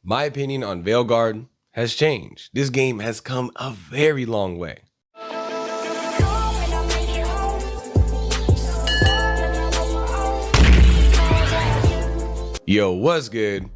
My opinion on Veilguard has changed. This game has come a very long way. Yo, what's good?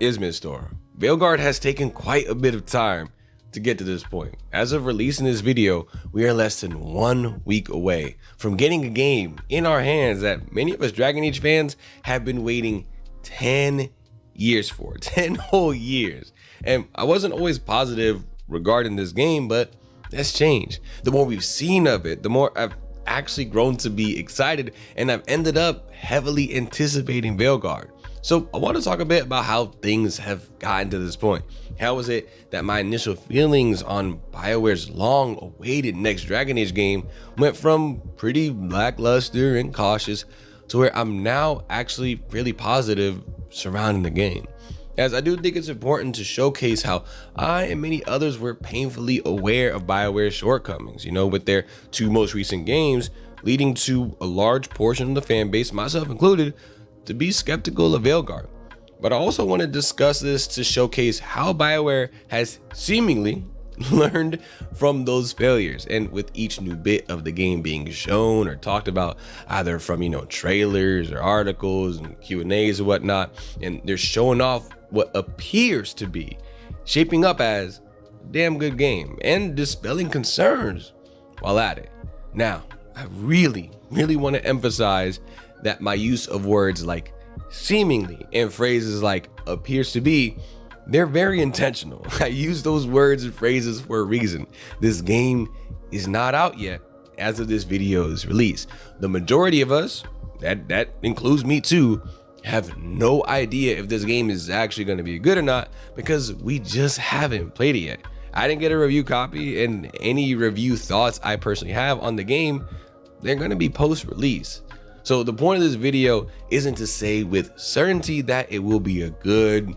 It's Mistor. Veilguard has taken quite a bit of time to get to this point. As of releasing this video, we are less than 1 week away from getting a game in our hands that many of us Dragon Age fans have been waiting 10 years for. 10 whole years. And I wasn't always positive regarding this game, but that's changed. The more we've seen of it, the more I've actually grown to be excited, and I've ended up heavily anticipating Veilguard. So I want to talk a bit about how things have gotten to this point. How is it that my initial feelings on BioWare's long awaited next Dragon Age game went from pretty lackluster and cautious to where I'm now actually really positive surrounding the game? As I do think it's important to showcase how I and many others were painfully aware of BioWare's shortcomings, with their two most recent games leading to a large portion of the fan base, myself included, to be skeptical of Veilguard. But I also want to discuss this to showcase how BioWare has seemingly learned from those failures, and with each new bit of the game being shown or talked about, either from trailers or articles and Q&As or whatnot, and they're showing off what appears to be shaping up as a damn good game and dispelling concerns while at it. Now, I really want to emphasize that my use of words like seemingly and phrases like appears to be, they're very intentional. I use those words and phrases for a reason. This game is not out yet as of this video's release. The majority of us, that includes me too, have no idea if this game is actually going to be good or not because we just haven't played it yet. I didn't get a review copy, and any review thoughts I personally have on the game, they're going to be post-release. So the point of this video isn't to say with certainty that it will be a good,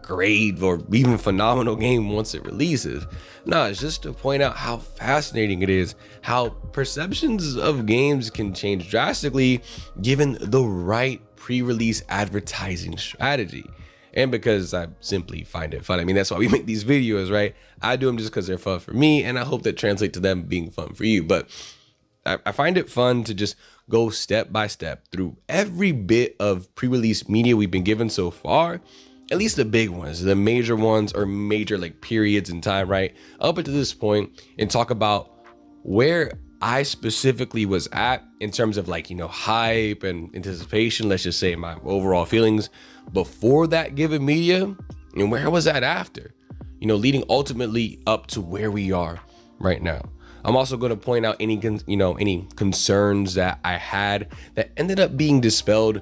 great, or even phenomenal game once it releases. No, it's just to point out how fascinating it is, how perceptions of games can change drastically given the right pre-release advertising strategy. And because I simply find it fun. I mean, that's why we make these videos, right? I do them just because they're fun for me, and I hope that translate to them being fun for you. But I find it fun to just go step by step through every bit of pre-release media we've been given so far, at least the big ones, the major ones, or major periods in time, right? Up until this point, and talk about where I specifically was at in terms of hype and anticipation, let's just say my overall feelings before that given media, and where was that after, leading ultimately up to where we are right now. I'm also going to point out any concerns that I had that ended up being dispelled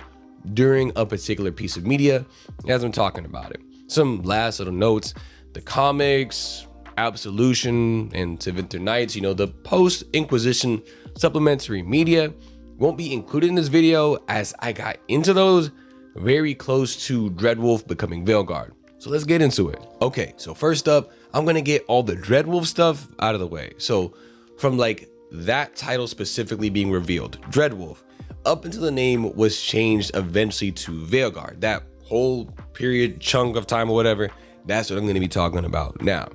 during a particular piece of media as I'm talking about it. Some last little notes: the comics, Absolution, and To Winter Nights, the post-Inquisition supplementary media won't be included in this video as I got into those very close to Dreadwolf becoming Veilguard. So let's get into it. Okay, so first up, I'm going to get all the Dreadwolf stuff out of the way. So from that title specifically being revealed, Dreadwolf, up until the name was changed eventually to Veilguard, that whole period chunk of time or whatever, that's what I'm going to be talking about now.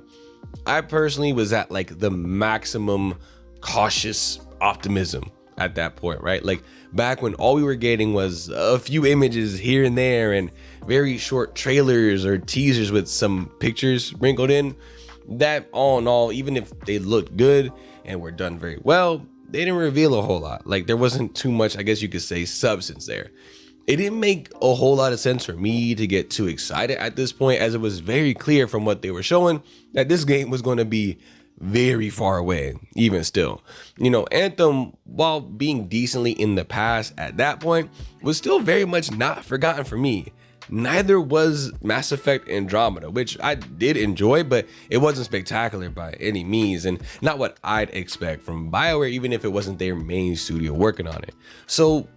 I personally was at the maximum cautious optimism at that point, right? Back when all we were getting was a few images here and there and very short trailers or teasers with some pictures sprinkled in, that all in all, even if they looked good and were done very well, they didn't reveal a whole lot. There wasn't too much, I guess you could say, substance there. It didn't make a whole lot of sense for me to get too excited at this point, as it was very clear from what they were showing that this game was going to be very far away, even still. Anthem, while being decently in the past at that point, was still very much not forgotten for me. Neither was Mass Effect Andromeda, which I did enjoy, but it wasn't spectacular by any means, and not what I'd expect from BioWare, even if it wasn't their main studio working on it. So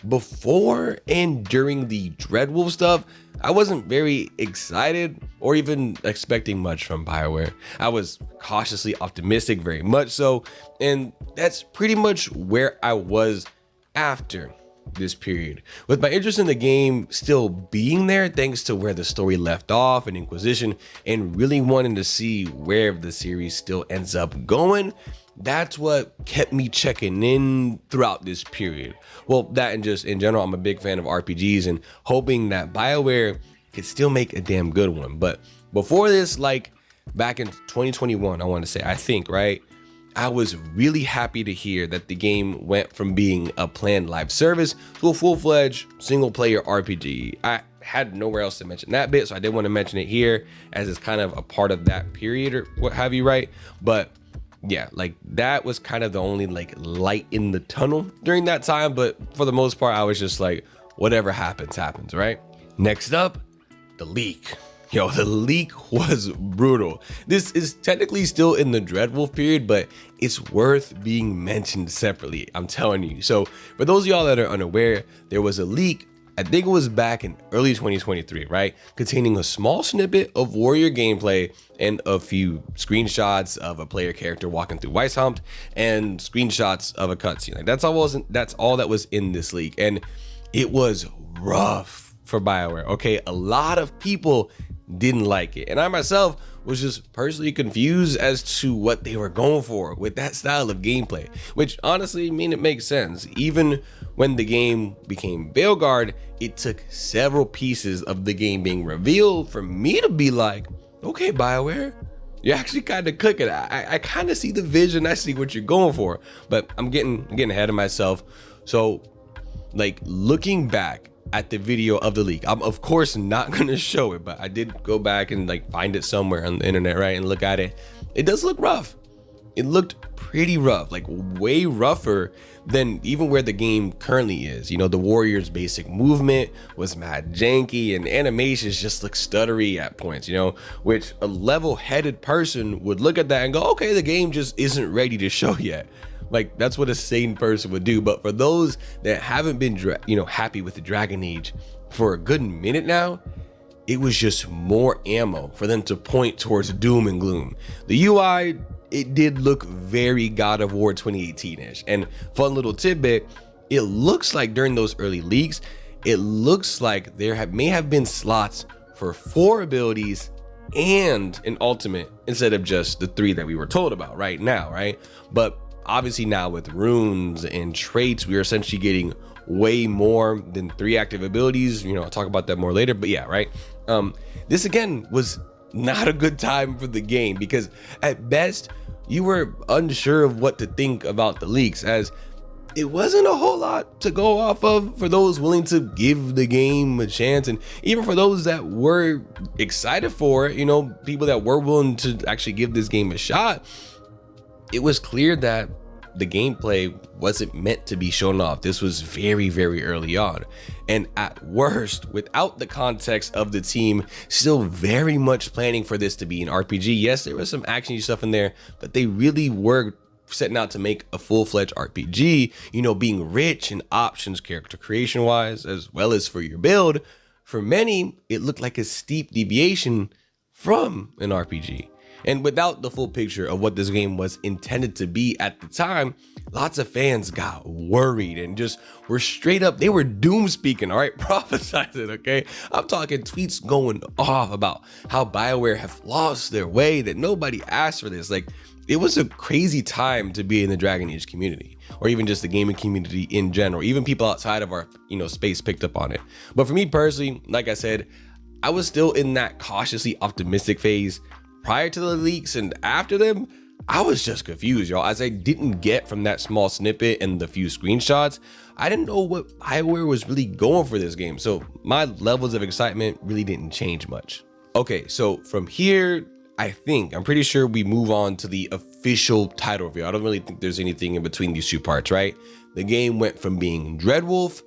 before and during the Dreadwolf stuff, I wasn't very excited or even expecting much from BioWare. I was cautiously optimistic, very much so, and that's pretty much where I was after this period, with my interest in the game still being there thanks to where the story left off in Inquisition, and really wanting to see where the series still ends up going. That's what kept me checking in throughout this period. Well, that and just in general, I'm a big fan of RPGs and hoping that BioWare could still make a damn good one. But before this, like back in 2021, I want to say, I think, right? I was really happy to hear that the game went from being a planned live service to a full-fledged single-player RPG. I had nowhere else to mention that bit, so I did want to mention it here as it's kind of a part of that period or what have you, right? But yeah, like that was kind of the only like light in the tunnel during that time. But for the most part, I was just like, whatever happens, happens, right? Next up, the leak. Yo, the leak was brutal. This is technically still in the Dreadwolf period, but it's worth being mentioned separately, I'm telling you. So for those of y'all that are unaware, there was a leak, I think it was back in early 2023, right? Containing a small snippet of warrior gameplay and a few screenshots of a player character walking through Weishaupt and screenshots of a cutscene. Like that's all that was in this leak. And it was rough for BioWare, okay? A lot of people didn't like it, and I myself was just personally confused as to what they were going for with that style of gameplay, which honestly, I mean, it makes sense. Even when the game became Veilguard, it took several pieces of the game being revealed for me to be like, okay, BioWare, you're actually kind of cooking. I kind of see the vision, I see what you're going for, but I'm getting ahead of myself. So like looking back at the video of the leak, I'm of course not gonna show it, but I did go back and like find it somewhere on the internet, right, and look at it. It does look rough. It looked pretty rough, like way rougher than even where the game currently is. You know, the warrior's basic movement was mad janky and animations just look stuttery at points, you know, which a level-headed person would look at that and go, okay, the game just isn't ready to show yet. Like that's what a sane person would do. But for those that haven't been happy with the Dragon Age for a good minute now, it was just more ammo for them to point towards doom and gloom. The UI, it did look very God of War 2018-ish. And fun little tidbit, it looks like during those early leaks, it looks like there may have been slots for 4 abilities and an ultimate instead of just the 3 that we were told about right now, right? But obviously now with runes and traits, we are essentially getting way more than 3 active abilities. You know, I'll talk about that more later, but yeah, right? This again was not a good time for the game because at best you were unsure of what to think about the leaks, as it wasn't a whole lot to go off of for those willing to give the game a chance. And even for those that were excited for it, you know, people that were willing to actually give this game a shot, it was clear that the gameplay wasn't meant to be shown off. This was very, very early on. And at worst, without the context of the team still very much planning for this to be an RPG. Yes, there was some action stuff in there, but they really were setting out to make a full-fledged RPG, you know, being rich in options, character creation wise, as well as for your build. For many, it looked like a steep deviation from an RPG. And without the full picture of what this game was intended to be at the time, lots of fans got worried and just were straight up, they were doom speaking, all right, prophesizing, okay? I'm talking tweets going off about how BioWare have lost their way, that nobody asked for this. Like, it was a crazy time to be in the Dragon Age community, or even just the gaming community in general. Even people outside of our, space picked up on it. But for me personally, like I said, I was still in that cautiously optimistic phase prior to the leaks, and after them, I was just confused, y'all. As I didn't get from that small snippet and the few screenshots, I didn't know what BioWare was really going for this game. So my levels of excitement really didn't change much. Okay, so from here, I'm pretty sure we move on to the official title reveal. I don't really think there's anything in between these 2 parts, right? The game went from being Dreadwolf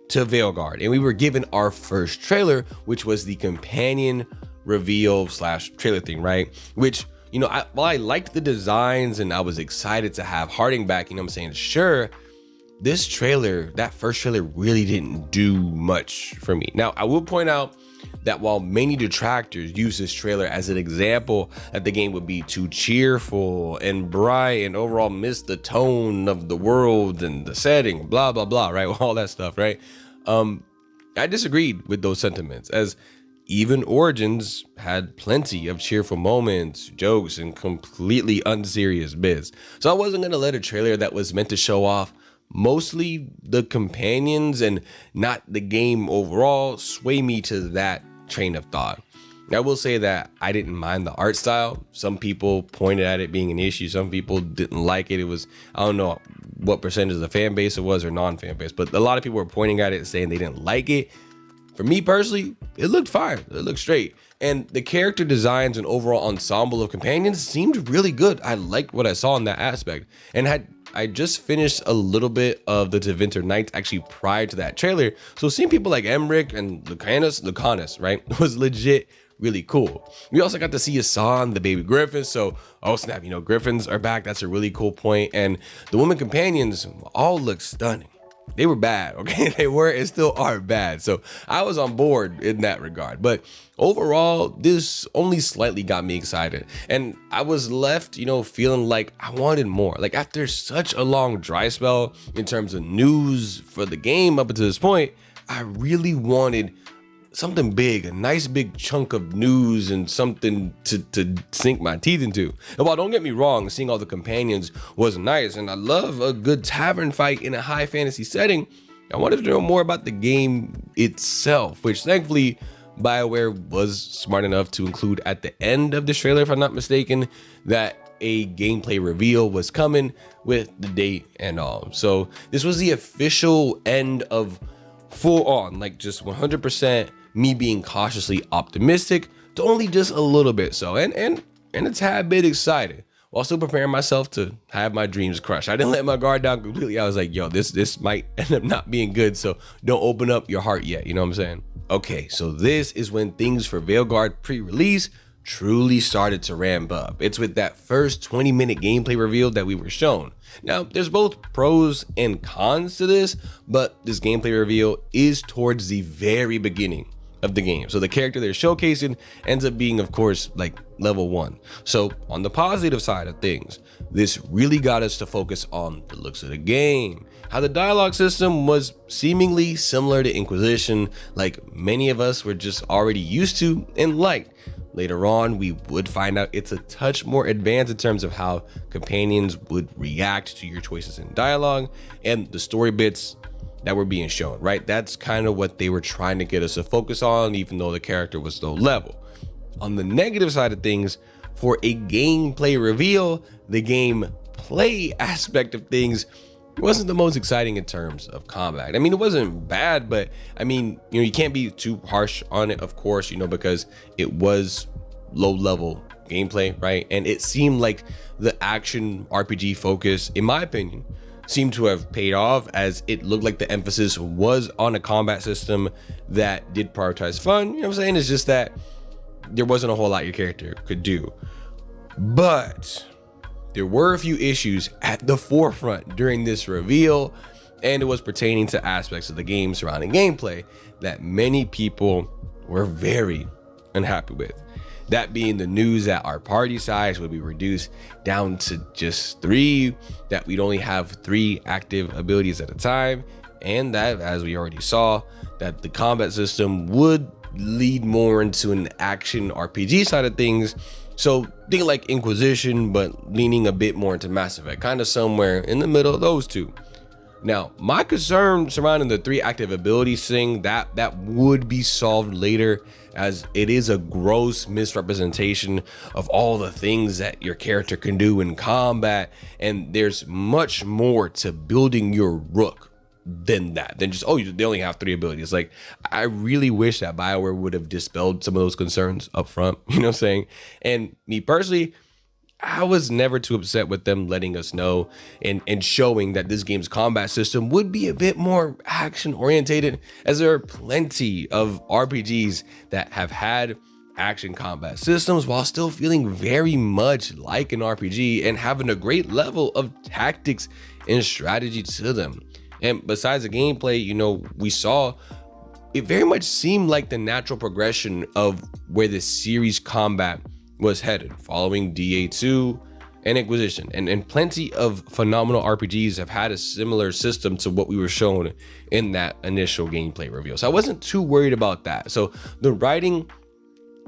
to Veilguard, and we were given our first trailer, which was the companion reveal / trailer thing, right? Which, while I liked the designs and I was excited to have Harding back, I'm saying, sure, this trailer, that first trailer really didn't do much for me. Now, I will point out that while many detractors use this trailer as an example that the game would be too cheerful and bright and overall miss the tone of the world and the setting, blah, blah, blah, right? All that stuff, right? I disagreed with those sentiments, as even Origins had plenty of cheerful moments, jokes, and completely unserious bits. So I wasn't going to let a trailer that was meant to show off mostly the companions and not the game overall sway me to that train of thought. I will say that I didn't mind the art style. Some people pointed at it being an issue. Some people didn't like it. It was, I don't know what percentage of the fan base it was or non-fan base, but a lot of people were pointing at it saying they didn't like it. For me personally, it looked fine. It looked straight. And the character designs and overall ensemble of companions seemed really good. I liked what I saw in that aspect. And I just finished a little bit of the Tevinter Nights actually prior to that trailer. So seeing people like Emmerich and Lucanus, right, was legit really cool. We also got to see Asan, the baby griffin. So, oh snap, you know, griffins are back. That's a really cool point. And the women companions all look stunning. They were bad, okay? They were and still are bad. So I was on board in that regard. But overall, this only slightly got me excited. And I was left, you know, feeling like I wanted more. Like after such a long dry spell in terms of news for the game up until this point, I really wanted something big, a nice big chunk of news and something to sink my teeth into. And while don't get me wrong, seeing all the companions was nice, and I love a good tavern fight in a high fantasy setting, I wanted to know more about the game itself, which thankfully BioWare was smart enough to include at the end of this trailer, if I'm not mistaken, that a gameplay reveal was coming with the date and all. So this was the official end of full on, like just 100% me being cautiously optimistic to only just a little bit so, and a tad bit excited, while still preparing myself to have my dreams crushed. I didn't let my guard down completely. I was like, yo, this might end up not being good, so don't open up your heart yet, you know what I'm saying? Okay, so this is when things for Veilguard pre-release truly started to ramp up. It's with that first 20-minute gameplay reveal that we were shown. Now, there's both pros and cons to this, but this gameplay reveal is towards the very beginning of the game. So the character they're showcasing ends up being, of course, like level 1. So on the positive side of things, this really got us to focus on the looks of the game, how the dialogue system was seemingly similar to Inquisition, like many of us were just already used to and liked. Later on, we would find out it's a touch more advanced in terms of how companions would react to your choices in dialogue and the story bits that were being shown, right? That's kind of what they were trying to get us to focus on, even though the character was low level. On the negative side of things, for a gameplay reveal, the gameplay aspect of things wasn't the most exciting in terms of combat. I mean, it wasn't bad, but I mean, you know, you can't be too harsh on it, of course, you know, because it was low level gameplay, right? And it seemed like the action RPG focus, in my opinion, seemed to have paid off, as it looked like the emphasis was on a combat system that did prioritize fun. You know what I'm saying? It's just that there wasn't a whole lot your character could do. But there were a few issues at the forefront during this reveal, and it was pertaining to aspects of the game surrounding gameplay that many people were very unhappy with. That being the news that our party size would be reduced down to just 3, that we'd only have 3 active abilities at a time, and that, as we already saw, that the combat system would lead more into an action RPG side of things. So think like Inquisition, but leaning a bit more into Mass Effect, kind of somewhere in the middle of those two. Now, my concern surrounding the 3 active abilities thing, that would be solved later, as it is a gross misrepresentation of all the things that your character can do in combat, and there's much more to building your rook than that, than just, oh, they only have 3 abilities. Like, I really wish that BioWare would have dispelled some of those concerns up front, you know what I'm saying? And me personally, I was never too upset with them letting us know and showing that this game's combat system would be a bit more action orientated, as there are plenty of RPGs that have had action combat systems while still feeling very much like an RPG and having a great level of tactics and strategy to them. And besides the gameplay, you know, we saw it very much seemed like the natural progression of where the series combat was headed, following DA2 and Inquisition. And plenty of phenomenal RPGs have had a similar system to what we were shown in that initial gameplay reveal. So I wasn't too worried about that. So the writing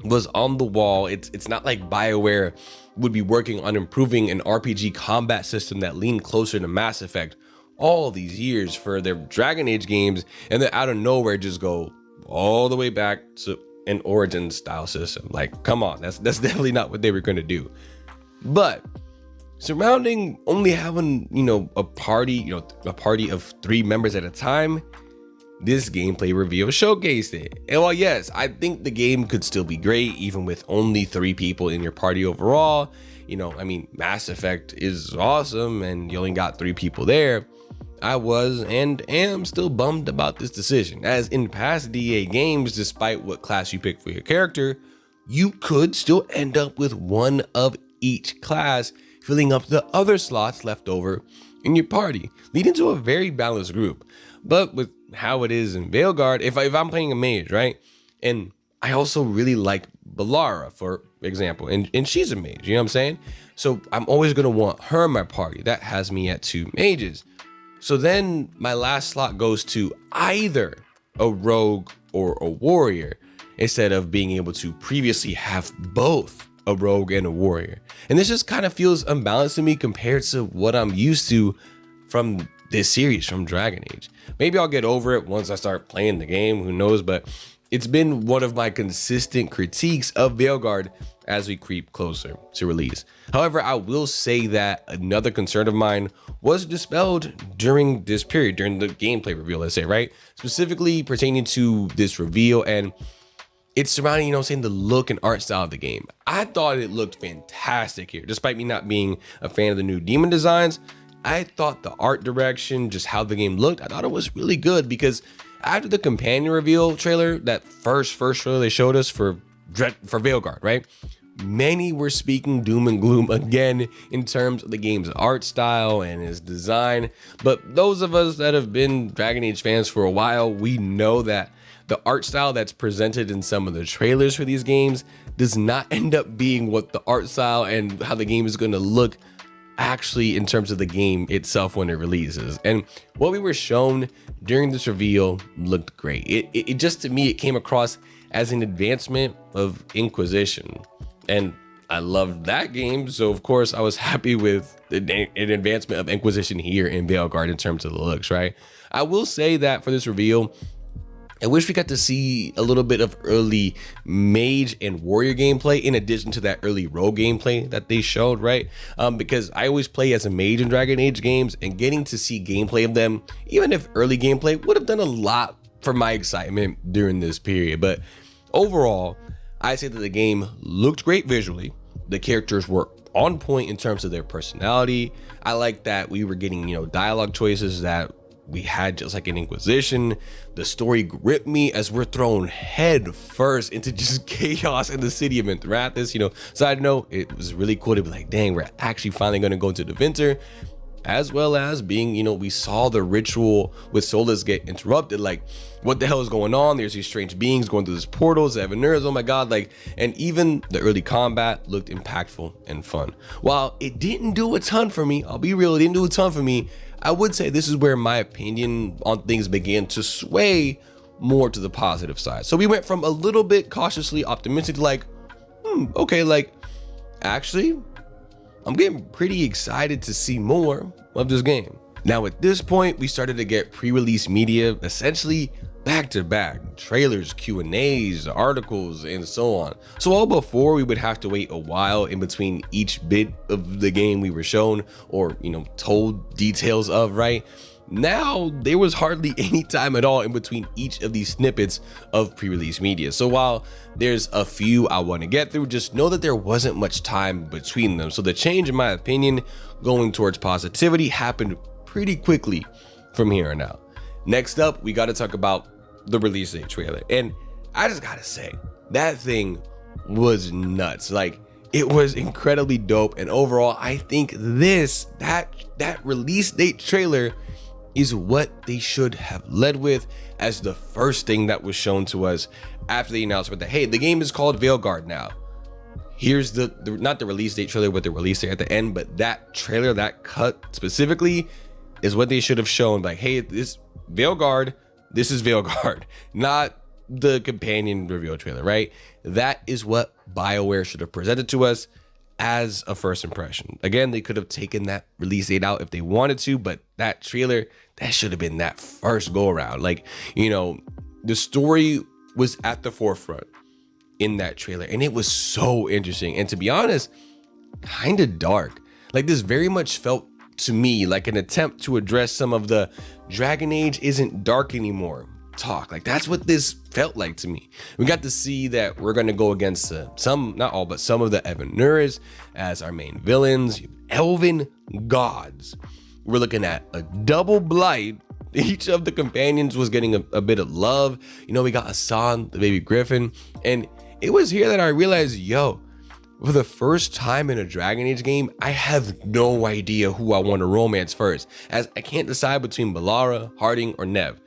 was on the wall. It's not like BioWare would be working on improving an RPG combat system that leaned closer to Mass Effect all these years for their Dragon Age games, and then out of nowhere just go all the way back to an Origin style system. Like, come on, that's definitely not what they were going to do. But surrounding only having, a party of 3 members at a time, this gameplay reveal showcased it. And while yes, I think the game could still be great even with only 3 people in your party overall, Mass Effect is awesome and you only got 3 people there, I was and am still bummed about this decision, as in past DA games, despite what class you pick for your character, you could still end up with one of each class, filling up the other slots left over in your party, leading to a very balanced group. But with how it is in Veilguard, if I'm playing a mage, right? And I also really like Balara, for example, and she's a mage, you know what I'm saying? So I'm always gonna want her in my party. That has me at 2 mages. So then my last slot goes to either a rogue or a warrior, instead of being able to previously have both a rogue and a warrior. And this just kind of feels unbalanced to me compared to what I'm used to from this series, from Dragon Age. Maybe I'll get over it once I start playing the game, who knows, but it's been one of my consistent critiques of Veilguard as we creep closer to release. However, I will say that another concern of mine was dispelled during this period, during the gameplay reveal, let's say, right? Specifically pertaining to this reveal, and it's surrounding, the look and art style of the game. I thought it looked fantastic here, despite me not being a fan of the new demon designs. I thought the art direction, just how the game looked, I thought it was really good, because after the companion reveal trailer, that first trailer they showed us for Veilguard, right? Many were speaking doom and gloom again in terms of the game's art style and its design. But those of us that have been Dragon Age fans for a while, we know that the art style that's presented in some of the trailers for these games does not end up being what the art style and how the game is going to look actually in terms of the game itself when it releases. And what we were shown during this reveal looked great. It just, to me, it came across as an advancement of Inquisition, and I loved that game. So of course I was happy with an advancement of Inquisition here in Veilguard in terms of the looks, right? I will say that for this reveal, I wish we got to see a little bit of early mage and warrior gameplay in addition to that early rogue gameplay that they showed, right? Because I always play as a mage in Dragon Age games, and getting to see gameplay of them, even if early gameplay, would have done a lot for my excitement during this period. But overall, I say that the game looked great visually. The characters were on point in terms of their personality. I like that we were getting, dialogue choices that we had just like in Inquisition. The story gripped me as we're thrown head first into just chaos in the city of Minthrathis. Side note, it was really cool to be like, dang, we're actually finally going to go into the winter, as well as being, we saw the ritual with Solus get interrupted. Like, what the hell is going on? There's these strange beings going through this portal, 7 nerds, oh my god. And even the early combat looked impactful and fun. While it didn't do a ton for me, I'll be real, it didn't do a ton for me, I would say this is where my opinion on things began to sway more to the positive side. So we went from a little bit cautiously optimistic to like, okay, actually, I'm getting pretty excited to see more of this game. Now at this point, we started to get pre-release media essentially back to back, trailers, Q&As, articles, and so on. So all before we would have to wait a while in between each bit of the game we were shown or, told details of, right? Now there was hardly any time at all in between each of these snippets of pre-release media. So while there's a few I want to get through, just know that there wasn't much time between them. So the change, in my opinion, going towards positivity happened pretty quickly from here on out. Next up, we got to talk about the release date trailer. And I just got to say, that thing was nuts. It was incredibly dope. And overall, I think that release date trailer is what they should have led with as the first thing that was shown to us after the announcement that, hey, the game is called Veilguard now. Here's the not the release date trailer with the release date at the end, but that trailer, that cut specifically is what they should have shown. Like, hey, this Veilguard, this is Veilguard, not the companion reveal trailer, right? That is what BioWare should have presented to us as a first impression. Again, they could have taken that release date out if they wanted to, but that trailer, that should have been that first go around. Like, you know, the story was at the forefront in that trailer, and it was so interesting, and to be honest, kind of dark. Like, this very much felt to me like an attempt to address some of the Dragon Age isn't dark anymore talk. Like, that's what this felt like to me. We got to see that we're going to go against some, not all, but some of the Evanuras as our main villains, elven gods. We're looking at a double Blight. Each of the companions was getting a bit of love. You know, we got Hassan, the baby griffin, and it was here that I realized, yo, for the first time in a Dragon Age game, I have no idea who I want to romance first, as I can't decide between Balara, Harding, or Nev.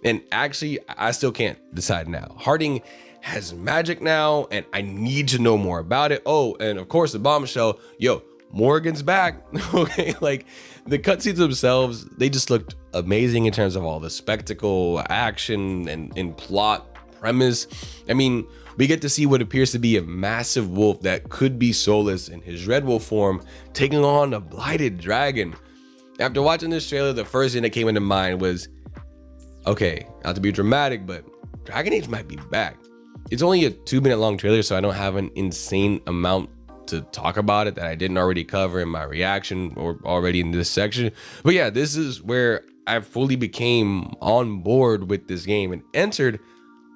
And actually, I still can't decide now. Harding has magic now, and I need to know more about it. Oh, and of course, the bombshell, yo, Morgan's back. Okay, like, the cutscenes themselves, they just looked amazing in terms of all the spectacle, action, and plot premise. I mean, we get to see what appears to be a massive wolf that could be Solus in his Dreadwolf form, taking on a blighted dragon. After watching this trailer, the first thing that came into mind was, okay, not to be dramatic, but Dragon Age might be back. It's only a 2-minute long trailer, so I don't have an insane amount to talk about it that I didn't already cover in my reaction or already in this section. But yeah, this is where I fully became on board with this game and entered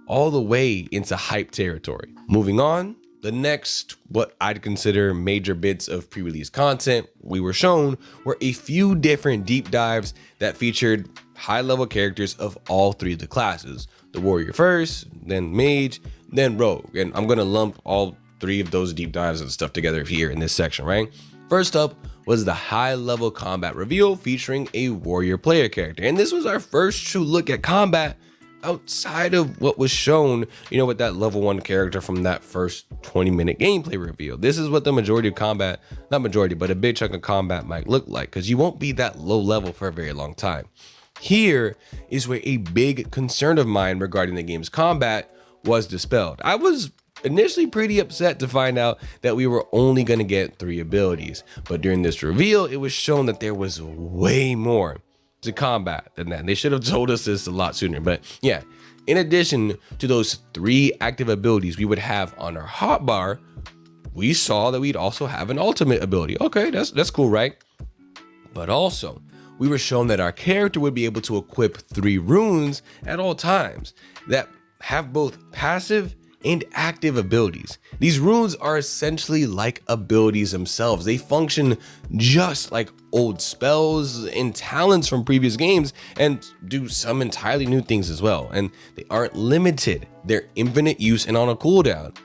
all the way into hype territory. Moving on, the next, what I'd consider major bits of pre-release content we were shown were a few different deep dives that featured high-level characters of all three of the classes. The warrior first, then mage, then rogue. And I'm gonna lump all three of those deep dives and stuff together here in this section, right? First up was the high-level combat reveal featuring a warrior player character. And this was our first true look at combat outside of what was shown, you know, with that level 1 character from that first 20-minute gameplay reveal. This is what the majority of combat, not majority, but a big chunk of combat might look like, because you won't be that low level for a very long time. Here is where a big concern of mine regarding the game's combat was dispelled. I was initially pretty upset to find out that we were only going to get 3 abilities, but during this reveal, it was shown that there was way more to combat than that. They should have told us this a lot sooner, but yeah, in addition to those 3 active abilities we would have on our hotbar, we saw that we'd also have an ultimate ability. Okay, that's cool, right? But also, we were shown that our character would be able to equip 3 runes at all times that have both passive and active abilities. These runes are essentially like abilities themselves. They function just like old spells and talents from previous games and do some entirely new things as well. And they aren't limited. They're infinite use and on a cooldown.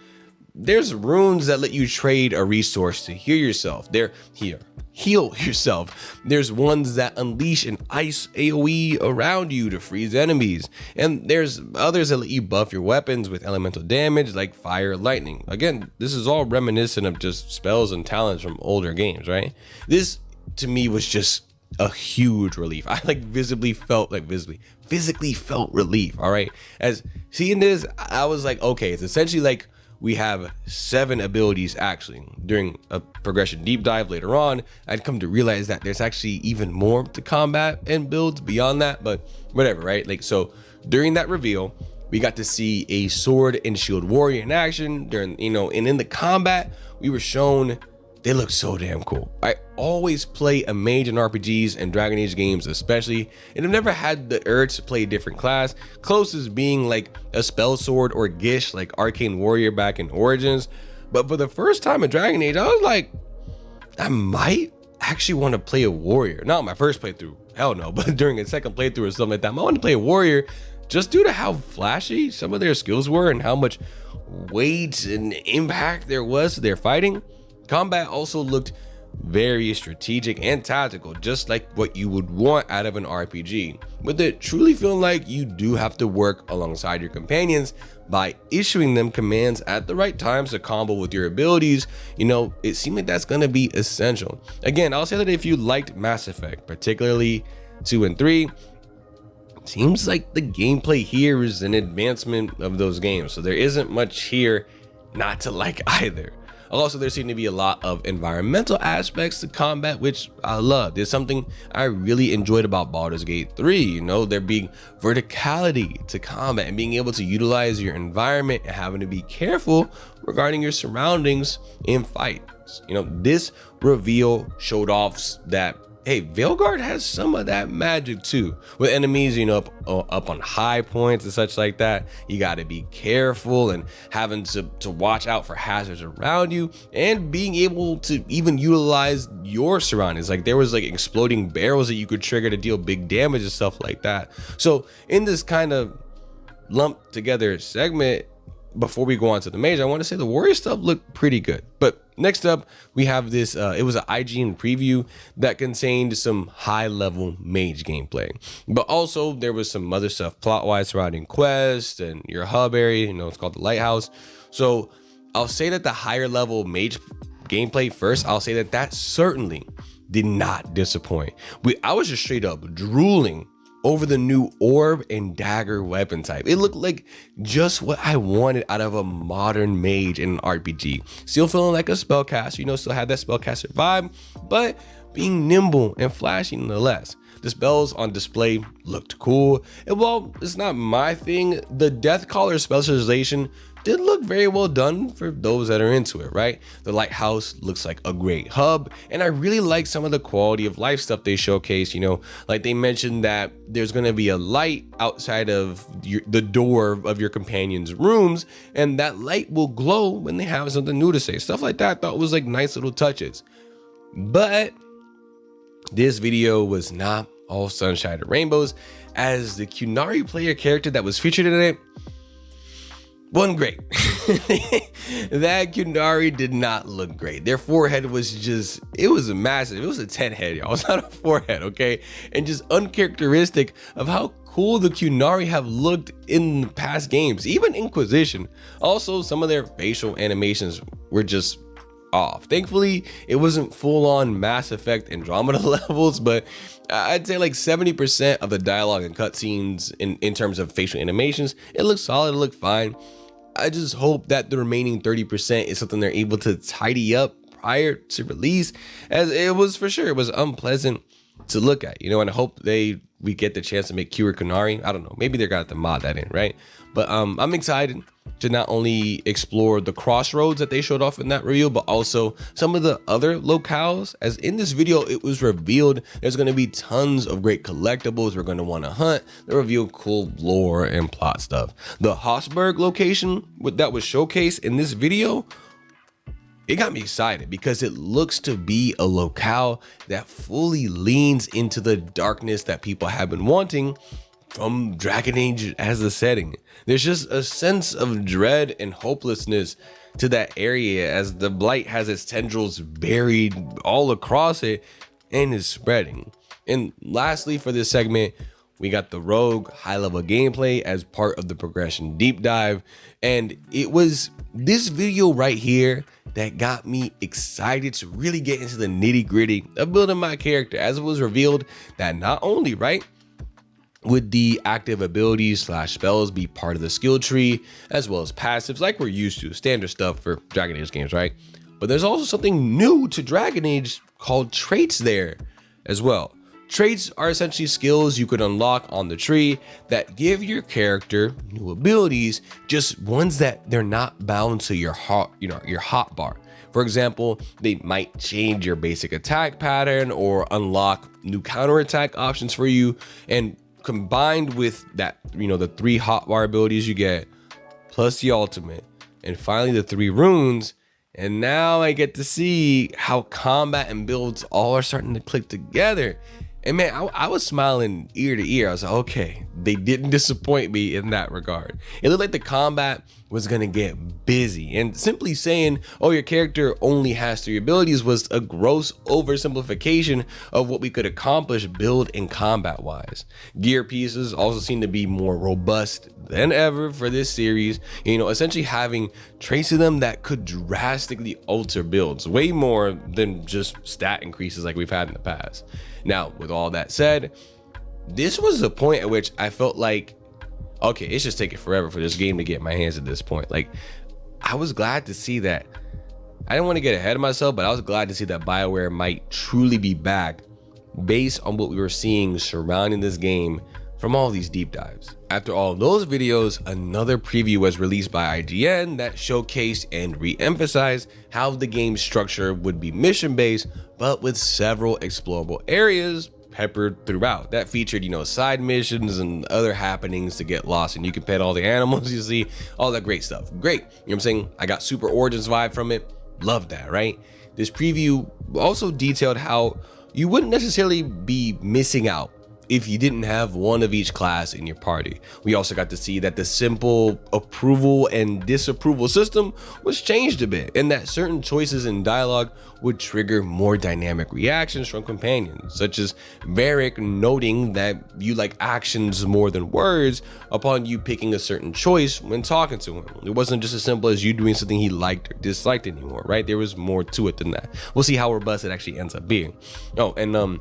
There's runes that let you trade a resource to heal yourself. Heal yourself. There's ones that unleash an ice AoE around you to freeze enemies. And there's others that let you buff your weapons with elemental damage like fire, lightning. Again, this is all reminiscent of just spells and talents from older games, right? This to me was just a huge relief. I physically felt relief, all right? As seeing this, I was like, okay, it's essentially like we have 7 abilities actually. During a progression deep dive later on, I'd come to realize that there's actually even more to combat and builds beyond that, but whatever, right? Like, so during that reveal, we got to see a sword and shield warrior in action during, you know, and in the combat, we were shown they look so damn cool. I always play a mage in RPGs and Dragon Age games especially, and I've never had the urge to play a different class, closest being like a spell sword or Gish like Arcane Warrior back in Origins. But for the first time in Dragon Age, I was like, I might actually want to play a warrior. Not my first playthrough, hell no, but during a second playthrough or something like that, I want to play a warrior just due to how flashy some of their skills were and how much weight and impact there was to their fighting. Combat also looked very strategic and tactical, just like what you would want out of an RPG, with it truly feeling like you do have to work alongside your companions by issuing them commands at the right times to combo with your abilities. You know, it seemed like that's going to be essential. Again, I'll say that if you liked Mass Effect, particularly 2 and 3, seems like the gameplay here is an advancement of those games, so there isn't much here not to like either. Also, there seem to be a lot of environmental aspects to combat, which I love. There's something I really enjoyed about Baldur's Gate 3, you know, there being verticality to combat and being able to utilize your environment and having to be careful regarding your surroundings in fights. You know, this reveal showed off that, hey, Veilguard has some of that magic too. With enemies, you know, up on high points and such like that, you got to be careful and having to watch out for hazards around you, and being able to even utilize your surroundings. Like there was like exploding barrels that you could trigger to deal big damage and stuff like that. So in this kind of lumped together segment, before we go on to the mage, I want to say the warrior stuff looked pretty good. But next up, we have this, it was an IGN preview that contained some high level mage gameplay, but also there was some other stuff plot wise surrounding quest and your hub area. You know, it's called the lighthouse. So I'll say that the higher level mage gameplay first, I'll say that certainly did not disappoint. I was just straight up drooling over the new orb and dagger weapon type. It looked like just what I wanted out of a modern mage in an RPG. Still feeling like a spellcaster, you know, still had that spellcaster vibe, but being nimble and flashy nonetheless. The spells on display looked cool, and while it's not my thing, the Deathcaller specialization did look very well done for those that are into it, right? The lighthouse looks like a great hub, and I really like some of the quality of life stuff they showcase. You know, like they mentioned that there's going to be a light outside of the door of your companion's rooms, and that light will glow when they have something new to say. Stuff like that I thought was like nice little touches. But this video was not all sunshine and rainbows, as the Qunari player character that was featured in it wasn't great. That Qunari did not look great. Their forehead was just, it was a massive, it was a tent head, y'all. It's not a forehead, okay? And just uncharacteristic of how cool the Qunari have looked in the past games, even Inquisition. Also, some of their facial animations were just off. Thankfully, it wasn't full-on Mass Effect Andromeda levels, but I'd say like 70% of the dialogue and cutscenes in terms of facial animations, it looked solid, it looked fine. I just hope that the remaining 30% is something they're able to tidy up prior to release, as it was for sure, it was unpleasant to look at, you know, and I hope we get the chance to make Cure Qunari. I don't know, maybe they're gonna have to mod that in, right? But I'm excited to not only explore the crossroads that they showed off in that review, but also some of the other locales, as in this video it was revealed there's going to be tons of great collectibles we're going to want to hunt. They revealed cool lore and plot stuff. The Hossberg location that was showcased in this video, it got me excited because it looks to be a locale that fully leans into the darkness that people have been wanting from Dragon Age as a setting. There's just a sense of dread and hopelessness to that area, as the blight has its tendrils buried all across it and is spreading. And lastly, for this segment, we got the rogue high level gameplay as part of the progression deep dive, and it was this video right here that got me excited to really get into the nitty gritty of building my character, as it was revealed that not only, right, would the active abilities / spells be part of the skill tree, as well as passives like we're used to, standard stuff for Dragon Age games, right? But there's also something new to Dragon Age called traits there as well. Traits are essentially skills you could unlock on the tree that give your character new abilities, just ones that they're not bound to your hotbar. For example, they might change your basic attack pattern or unlock new counterattack options for you, and combined with that, you know, the 3 hotbar abilities you get, plus the ultimate, and finally the 3 runes, and now I get to see how combat and builds all are starting to click together. And man, I was smiling ear to ear. I was like, okay, they didn't disappoint me in that regard. It looked like the combat was gonna get busy, and simply saying, oh, your character only has 3 abilities was a gross oversimplification of what we could accomplish build and combat wise. Gear pieces also seem to be more robust than ever for this series, essentially having traits of them that could drastically alter builds, way more than just stat increases like we've had in the past. Now, with all that said, this was the point at which I felt like, okay, it's just taking forever for this game to get my hands at this point. Like, I was glad to see that. I didn't want to get ahead of myself, but I was glad to see that BioWare might truly be back based on what we were seeing surrounding this game from all these deep dives. After all those videos, another preview was released by IGN that showcased and re-emphasized how the game's structure would be mission-based, but with several explorable areas peppered throughout that featured, side missions and other happenings to get lost, and you can pet all the animals you see, all that great stuff. Great, what I'm saying? I got Super Origins vibe from it. Love that, right? This preview also detailed how you wouldn't necessarily be missing out if you didn't have one of each class in your party. We also got to see that the simple approval and disapproval system was changed a bit, and that certain choices in dialogue would trigger more dynamic reactions from companions, such as Varric noting that you like actions more than words upon you picking a certain choice when talking to him. It wasn't just as simple as you doing something he liked or disliked anymore, right? There was more to it than that. We'll see how robust it actually ends up being. Oh, and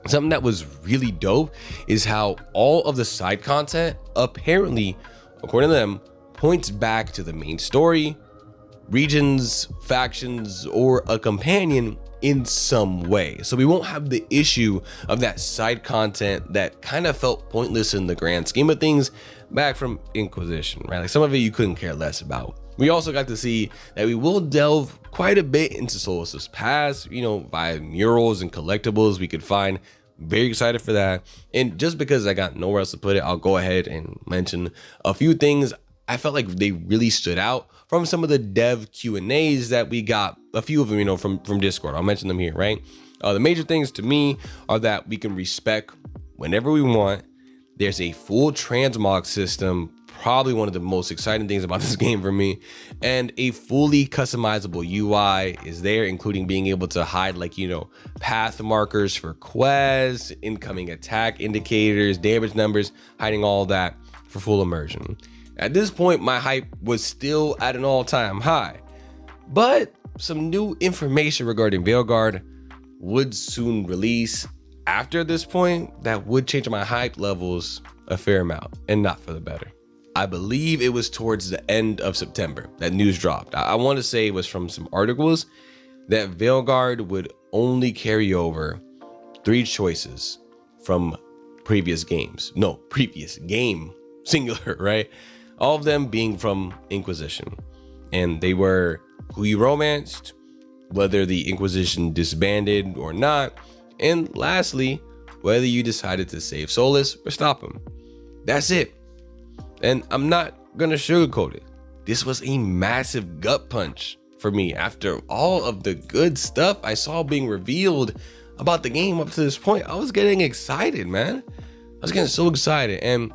something that was really dope is how all of the side content apparently, according to them, points back to the main story, regions, factions, or a companion in some way. So we won't have the issue of that side content that kind of felt pointless in the grand scheme of things back from Inquisition, right? Like some of it you couldn't care less about. We also got to see that we will delve quite a bit into Solas's past, via murals and collectibles we could find. Very excited for that. And just because I got nowhere else to put it, I'll go ahead and mention a few things I felt like they really stood out from some of the dev Q&As that we got, a few of them, from Discord. I'll mention them here, right? The major things to me are that we can respec whenever we want. There's a full transmog system, probably one of the most exciting things about this game for me, and a fully customizable UI is there, including being able to hide path markers for quests, incoming attack indicators, damage numbers, hiding all that for full immersion. At this point, my hype was still at an all-time high, but some new information regarding Veilguard would soon release after this point that would change my hype levels a fair amount, and not for the better. I believe it was towards the end of September that news dropped. I want to say it was from some articles that Veilguard would only carry over 3 choices from previous games. No, previous game, singular, right? All of them being from Inquisition. And they were who you romanced, whether the Inquisition disbanded or not, and lastly, whether you decided to save Solas or stop him. That's it. And I'm not gonna sugarcoat it. This was a massive gut punch for me after all of the good stuff I saw being revealed about the game up to this point. I was getting excited, man. I was getting so excited. And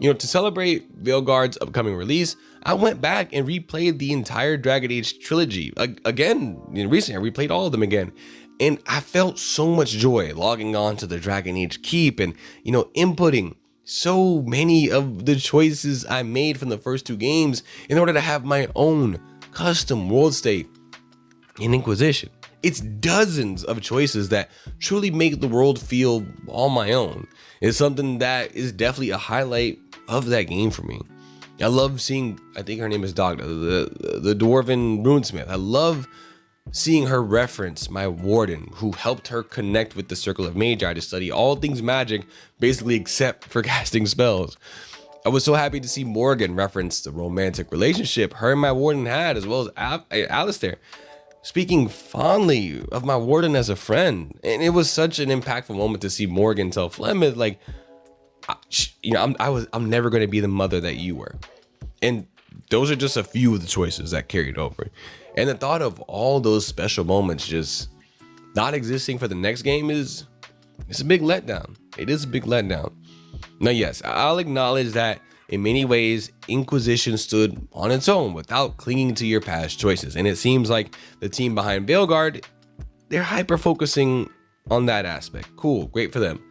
to celebrate Veilguard's upcoming release, I went back and replayed the entire Dragon Age trilogy again. Recently, I replayed all of them again. And I felt so much joy logging on to the Dragon Age Keep and, inputting so many of the choices I made from the first 2 games in order to have my own custom world state in Inquisition. It's dozens of choices that truly make the world feel all my own. It's something that is definitely a highlight of that game for me. I love seeing, I think her name is Dagda, the Dwarven runesmith. I love seeing her reference my warden, who helped her connect with the Circle of Magi to study all things magic, basically except for casting spells. I was so happy to see Morgan reference the romantic relationship her and my warden had, as well as Alistair, speaking fondly of my warden as a friend. And it was such an impactful moment to see Morgan tell Flemeth, like, I'm never going to be the mother that you were. And those are just a few of the choices that carried over. And the thought of all those special moments just not existing for the next game it's a big letdown. It is a big letdown. Now, yes, I'll acknowledge that in many ways, Inquisition stood on its own without clinging to your past choices. And it seems like the team behind Veilguard, they're hyper focusing on that aspect. Cool, great for them.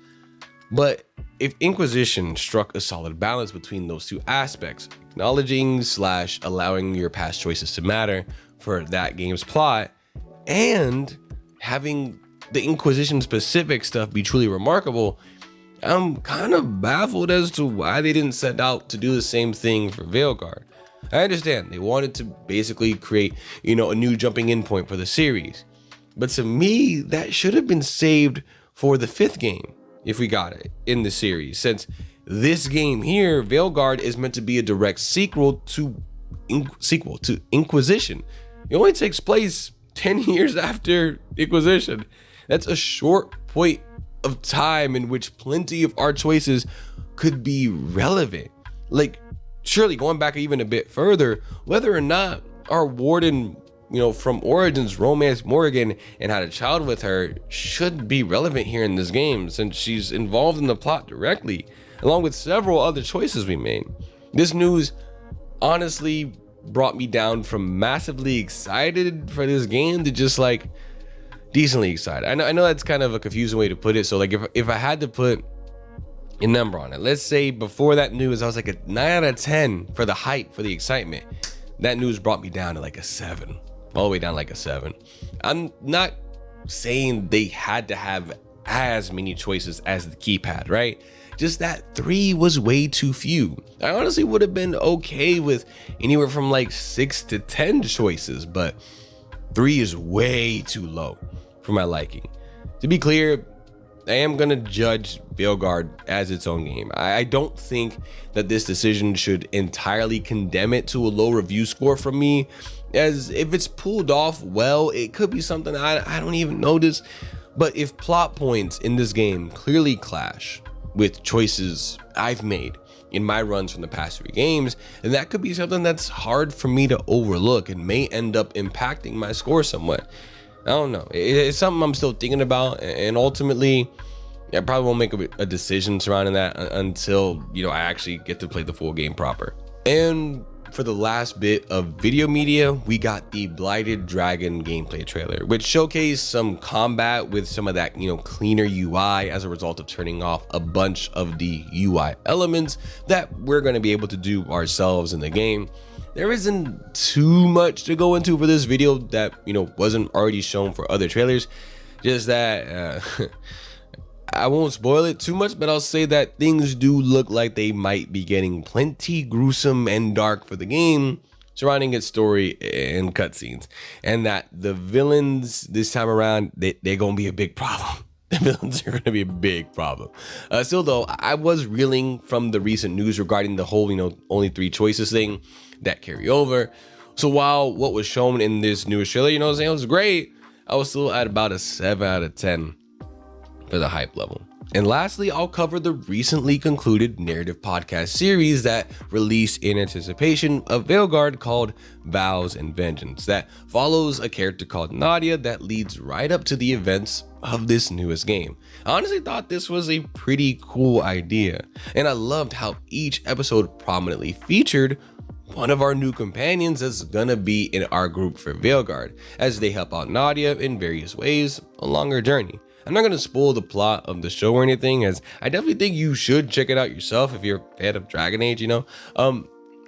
But if Inquisition struck a solid balance between those two aspects, acknowledging / allowing your past choices to matter for that game's plot, and having the Inquisition specific stuff be truly remarkable, I'm kind of baffled as to why they didn't set out to do the same thing for Veilguard. I understand they wanted to basically create, a new jumping in point for the series. But to me, that should have been saved for the 5th game, if we got it, in the series. Since this game here, Veilguard, is meant to be a direct sequel to Inquisition. It only takes place 10 years after Inquisition. That's a short point of time in which plenty of our choices could be relevant. Like, surely going back even a bit further, whether or not our warden, from Origins romance Morrigan and had a child with her should be relevant here in this game, since she's involved in the plot directly, along with several other choices we made. This news honestly brought me down from massively excited for this game to just like decently excited. I know that's kind of a confusing way to put it. So like if I had to put a number on it, let's say before that news I was like a 9 out of 10 for the hype, for the excitement. That news brought me down to like a 7, all the way down like a 7. I'm not saying they had to have as many choices as the keypad, right? Just that 3 was way too few. I honestly would have been okay with anywhere from like 6 to 10 choices, but 3 is way too low for my liking. To be clear, I am gonna judge Veilguard as its own game. I don't think that this decision should entirely condemn it to a low review score from me, as if it's pulled off well, it could be something I don't even notice. But if plot points in this game clearly clash with choices I've made in my runs from the past 3 games, then that could be something that's hard for me to overlook and may end up impacting my score somewhat. I don't know. It's something I'm still thinking about, and ultimately, I probably won't make a decision surrounding that until, I actually get to play the full game proper. And for the last bit of video media, we got the Blighted Dragon gameplay trailer, which showcased some combat with some of that, cleaner UI as a result of turning off a bunch of the UI elements that we're going to be able to do ourselves in the game. There isn't too much to go into for this video that, wasn't already shown for other trailers. Just that, I won't spoil it too much, but I'll say that things do look like they might be getting plenty gruesome and dark for the game surrounding its story and cutscenes. And that the villains this time around, they're going to be a big problem. The villains are going to be a big problem. Still though, I was reeling from the recent news regarding the whole, only 3 choices thing that carry over. So while what was shown in this newest trailer, it was great, I was still at about a 7 out of 10 for the hype level. And lastly, I'll cover the recently concluded narrative podcast series that released in anticipation of Veilguard called Vows and Vengeance, that follows a character called Nadia that leads right up to the events of this newest game. I honestly thought this was a pretty cool idea, and I loved how each episode prominently featured one of our new companions that's gonna be in our group for Veilguard, as they help out Nadia in various ways along her journey. I'm not gonna spoil the plot of the show or anything, as I definitely think you should check it out yourself if you're a fan of Dragon Age,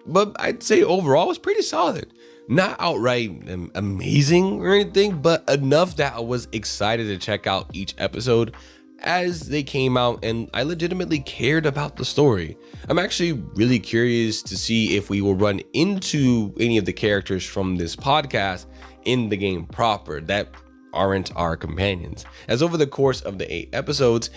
but I'd say overall it's pretty solid. Not outright amazing or anything, but enough that I was excited to check out each episode as they came out, and I legitimately cared about the story. I'm actually really curious to see if we will run into any of the characters from this podcast in the game proper that aren't our companions, as over the course of the 8 episodes,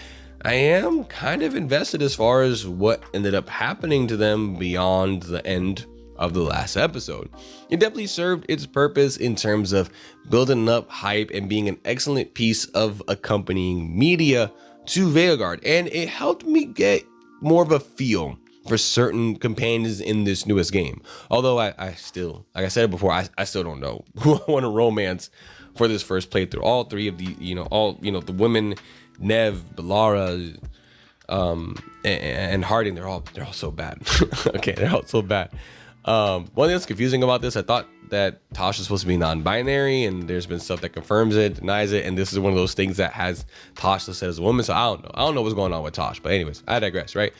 I am kind of invested as far as what ended up happening to them beyond the end of the last episode. It definitely served its purpose in terms of building up hype and being an excellent piece of accompanying media to Veilguard, and it helped me get more of a feel for certain companions in this newest game. Although I still, like I said before, I still don't know who I want to romance for this first playthrough. All 3 of the, the women, Nev, Belara, and Harding, they're all so bad. Okay, they're all so bad. One thing that's confusing about this, I thought that Tosh is supposed to be non-binary, and there's been stuff that confirms it, denies it, and this is one of those things that has Tosh listed as a woman. So I don't know what's going on with Tosh, but anyways, I digress, right?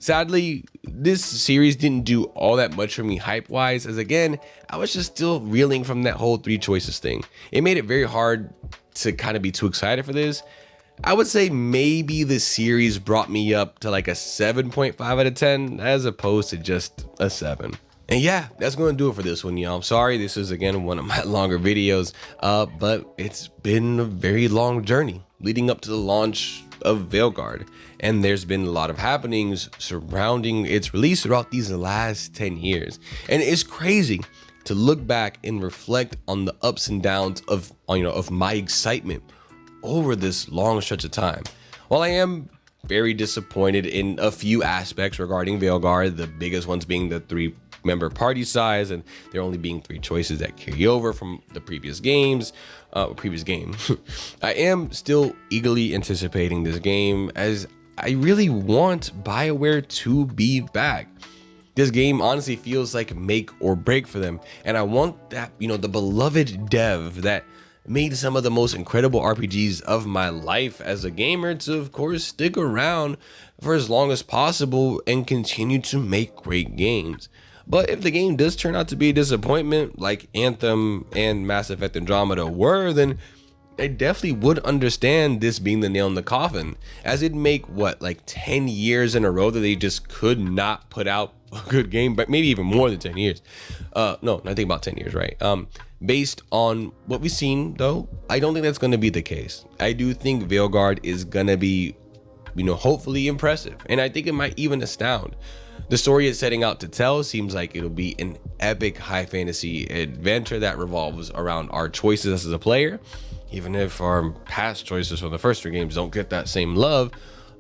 Sadly, this series didn't do all that much for me hype-wise, as again, I was just still reeling from that whole 3 choices thing. It made it very hard to kind of be too excited for this. I would say maybe the series brought me up to like a 7.5 out of 10 as opposed to just a 7. And yeah, that's going to do it for this one, y'all. I'm sorry, this is again one of my longer videos, but it's been a very long journey leading up to the launch of Veilguard, and there's been a lot of happenings surrounding its release throughout these last 10 years. And it's crazy to look back and reflect on the ups and downs of my excitement over this long stretch of time. While I am very disappointed in a few aspects regarding Veilguard, the biggest ones being the 3-member party size and there only being 3 choices that carry over from the previous game. I am still eagerly anticipating this game, as I really want BioWare to be back. This game honestly feels like make or break for them, and I want that, the beloved dev that made some of the most incredible RPGs of my life as a gamer to, of course, stick around for as long as possible and continue to make great games. But if the game does turn out to be a disappointment like Anthem and Mass Effect Andromeda were, then I definitely would understand this being the nail in the coffin, as it'd make like 10 years in a row that they just could not put out a good game, but maybe even more than 10 years. No, I think about 10 years, right? Based on what we've seen, though, I don't think that's going to be the case. I do think Veilguard is going to be, hopefully impressive, and I think it might even astound. The story it's setting out to tell seems like it'll be an epic high fantasy adventure that revolves around our choices as a player, even if our past choices from the first 3 games don't get that same love.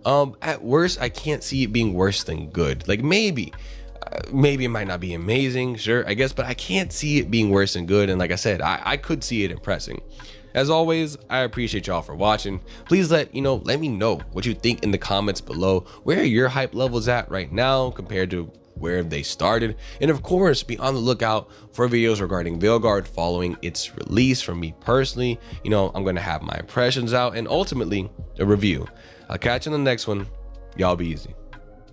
At worst, I can't see it being worse than good. Like maybe it might not be amazing, sure, I guess, but I can't see it being worse than good. And like I said, I could see it impressing. As always, I appreciate y'all for watching. Please let me know what you think in the comments below. Where are your hype levels at right now compared to where they started? And of course, be on the lookout for videos regarding Veilguard following its release. From me personally, I'm gonna have my impressions out and ultimately a review. I'll catch you in the next one. Y'all be easy.